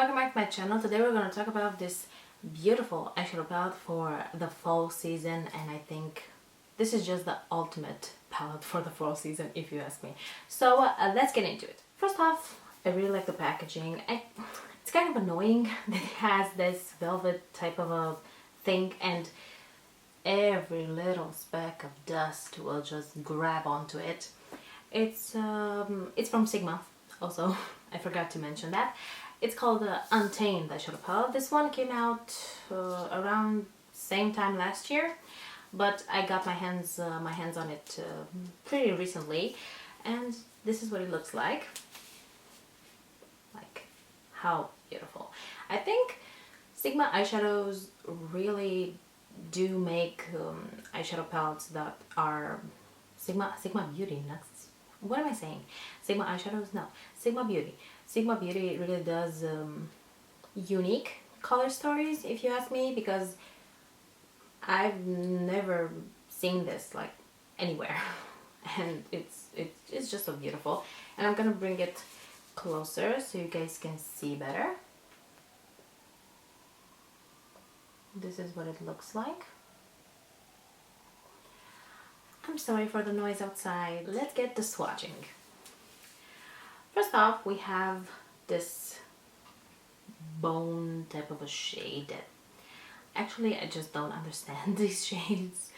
welcome back to my channel. Today we're going to talk about this beautiful eyeshadow palette for the fall season, and I think this is just the ultimate palette for the fall season if you ask me. So let's get into it. First off, I really like the packaging. It's kind of annoying that it has this velvet type of a thing, and every little speck of dust will just grab onto it. It's from Sigma also. I forgot to mention that. It's called Untamed eyeshadow palette. This one came out around same time last year, but I got my hands on it pretty recently, and this is what it looks like. Like, how beautiful! I think Sigma eyeshadows really do make eyeshadow palettes that are Sigma Beauty. What am I saying? Sigma eyeshadows? No, Sigma Beauty. Sigma Beauty really does unique color stories, if you ask me, because I've never seen this like anywhere, and it's just so beautiful. And I'm gonna bring it closer so you guys can see better. This is what it looks like. I'm sorry for the noise outside. Let's get to swatching. First off, we have this bone type of a shade that actually I just don't understand these shades.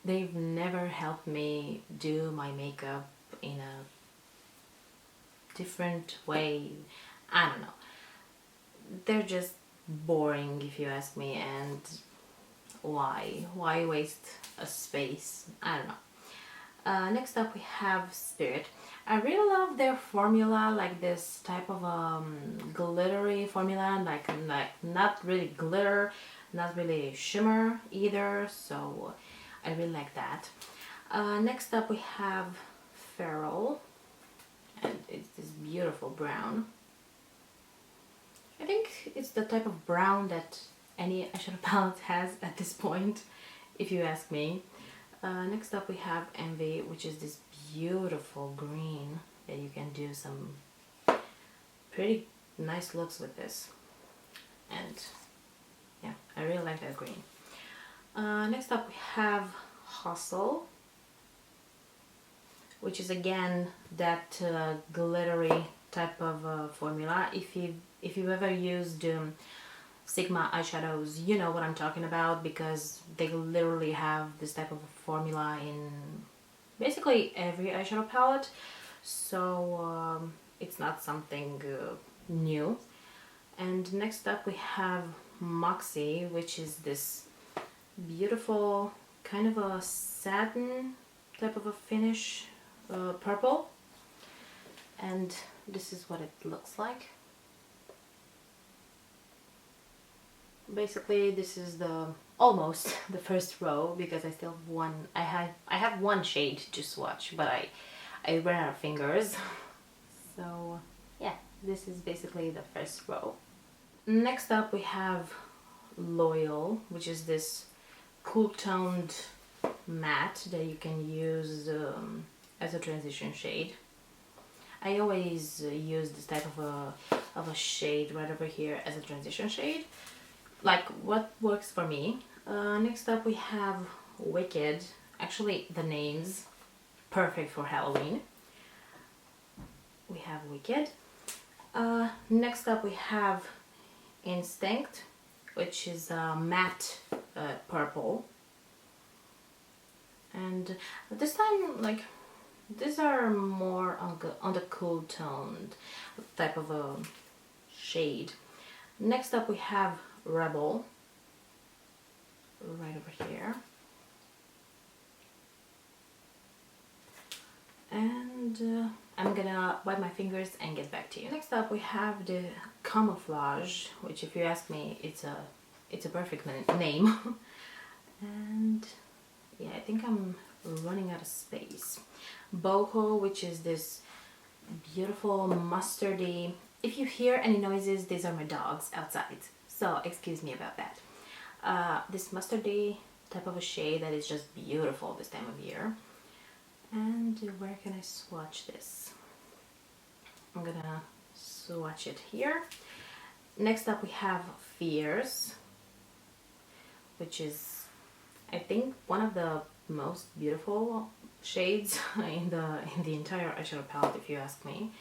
They've never helped me do my makeup in a different way. I don't know. They're just boring if you ask me, and why waste a space? I don't know. Next up we have Spirit. I really love their formula, like this type of glittery formula, like not really glitter, not really shimmer either, so I really like that. Next up we have Feral, and it's this beautiful brown. I think it's the type of brown that any eyeshadow palette has at this point, if you ask me. Next up we have Envy, which is this beautiful green that you can do some pretty nice looks with this. And yeah, I really like that green. Next up we have Hustle, which is again that glittery type of formula. If you've ever used Sigma eyeshadows, you know what I'm talking about, because they literally have this type of formula in basically every eyeshadow palette, so it's not something new. And next up we have Moxie, which is this beautiful kind of a satin type of a finish, purple, and this is what it looks like. Basically this is almost the first row, because I still have one. I have one shade to swatch, but I ran out of fingers. So yeah, this is basically the first row. Next up we have Loyal, which is this cool toned matte that you can use as a transition shade. I always use this type of a shade right over here as a transition shade, like what works for me. Next up we have Wicked. Actually, the name's perfect for Halloween. We have Wicked. Next up we have Instinct, which is matte purple. And this time, like, these are more on the cool toned type of a shade. Next up we have Rebel, right over here. And I'm gonna wipe my fingers and get back to you. Next up we have the Camouflage, which if you ask me, it's a perfect name. And yeah, I think I'm running out of space. Boho, which is this beautiful mustardy. If you hear any noises, these are my dogs outside, so excuse me about that. This mustardy type of a shade that is just beautiful this time of year. And where can I swatch this? I'm gonna swatch it here. Next up we have Fierce, which is, I think, one of the most beautiful shades in the entire eyeshadow palette, if you ask me.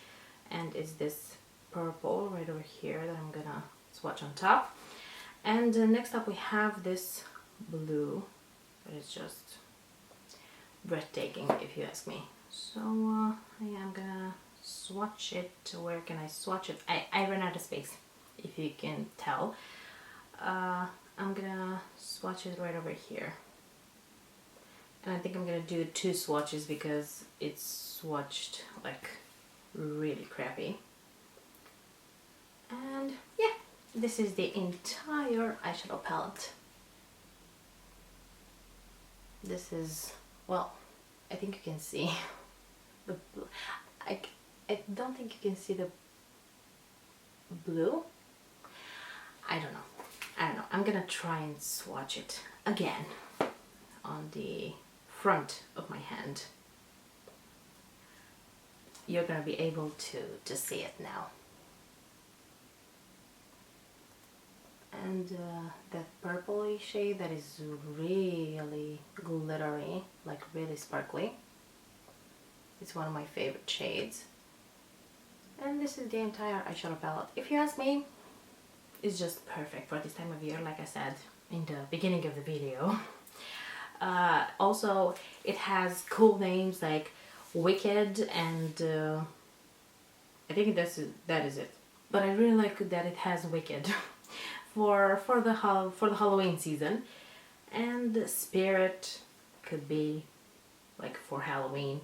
And it's this purple right over here that I'm gonna swatch on top. And next up we have this blue that is just breathtaking, if you ask me. So yeah, I'm gonna swatch it. Where can I swatch it? I ran out of space, if you can tell. I'm gonna swatch it right over here. And I think I'm gonna do 2 swatches because it's swatched like really crappy. And yeah, this is the entire eyeshadow palette. This is, well, I think you can see the blue. I don't think you can see the blue. I don't know. I'm gonna try and swatch it again on the front of my hand. You're gonna be able to see it now. And that purpley shade that is really glittery, like really sparkly. It's one of my favorite shades. And this is the entire eyeshadow palette. If you ask me, it's just perfect for this time of year, like I said in the beginning of the video. Also, it has cool names like Wicked and I think that is it. But I really like that it has Wicked for the Halloween season, and Spirit could be like for Halloween.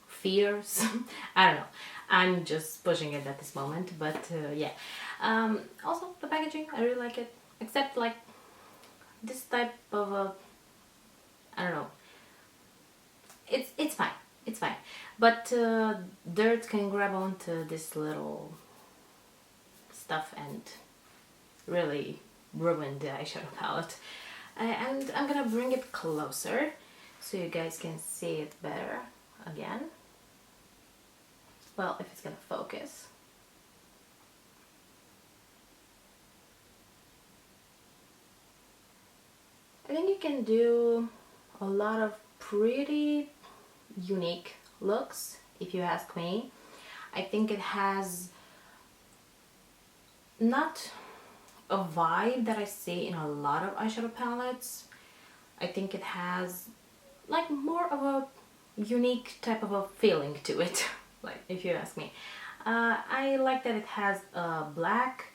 Fierce, I don't know. I'm just pushing it at this moment, but yeah. Also, the packaging, I really like it. Except like this type of I don't know. It's fine. It's fine. But dirt can grab onto this little stuff and really ruin the eyeshadow palette. And I'm gonna bring it closer so you guys can see it better again. Well, if it's gonna focus. I think you can do a lot of pretty unique looks, if you ask me. I think it has not a vibe that I see in a lot of eyeshadow palettes. I think it has like more of a unique type of a feeling to it, like if you ask me. I like that it has black,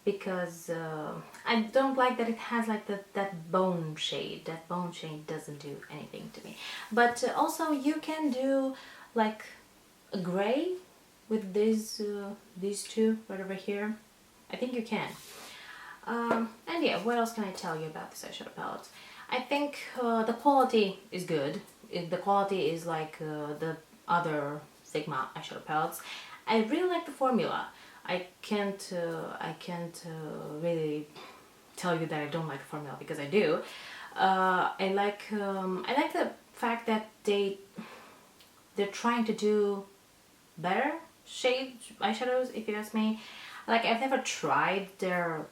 because I don't like that it has like that bone shade. That bone shade doesn't do anything to me. But also you can do like a gray with these two right over here. I think you can. And yeah, what else can I tell you about this eyeshadow palette? I think the quality is good. The quality is like the other Sigma eyeshadow palettes. I really like the formula. I can't really tell you that I don't like the formula, because I do. I like the fact that they're trying to do better shade eyeshadows, if you ask me. Like, I've never tried their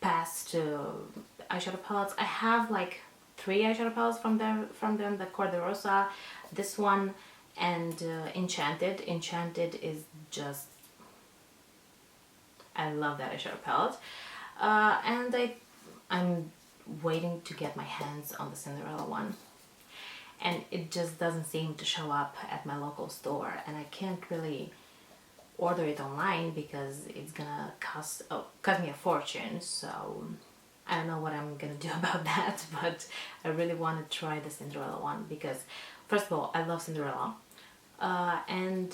past eyeshadow palettes. I have like 3 eyeshadow palettes from them, the Cor de Rosa, this one, and Enchanted. Enchanted is just, I love that eyeshadow palette. And I'm waiting to get my hands on the Cinderella one. And it just doesn't seem to show up at my local store, and I can't really order it online because it's gonna cost me a fortune. So I don't know what I'm gonna do about that, but I really want to try the Cinderella one because, first of all, I love Cinderella, and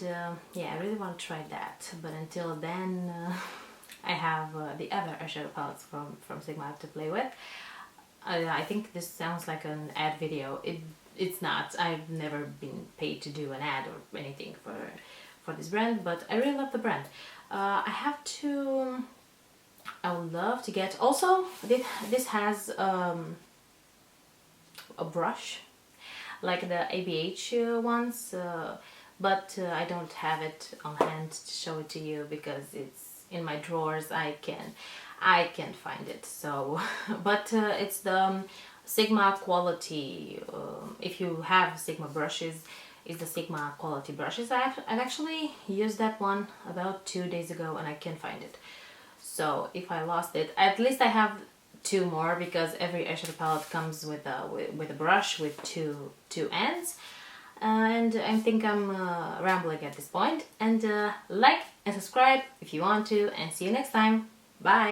yeah, I really want to try that. But until then, I have the other eyeshadow palettes from Sigma to play with. I think this sounds like an ad video. It's not. I've never been paid to do an ad or anything for this brand, but I really love the brand. I would love to get, also this has a brush like the ABH ones, but I don't have it on hand to show it to you because it's in my drawers, I can't find it. So but it's the Sigma quality. If you have Sigma brushes, it's the Sigma quality brushes. I've actually used that one about 2 days ago and I can't find it. So if I lost it, at least I have two more, because every eyeshadow palette comes with a brush with two ends. And I think I'm rambling at this point. And like and subscribe if you want to, and see you next time. Bye!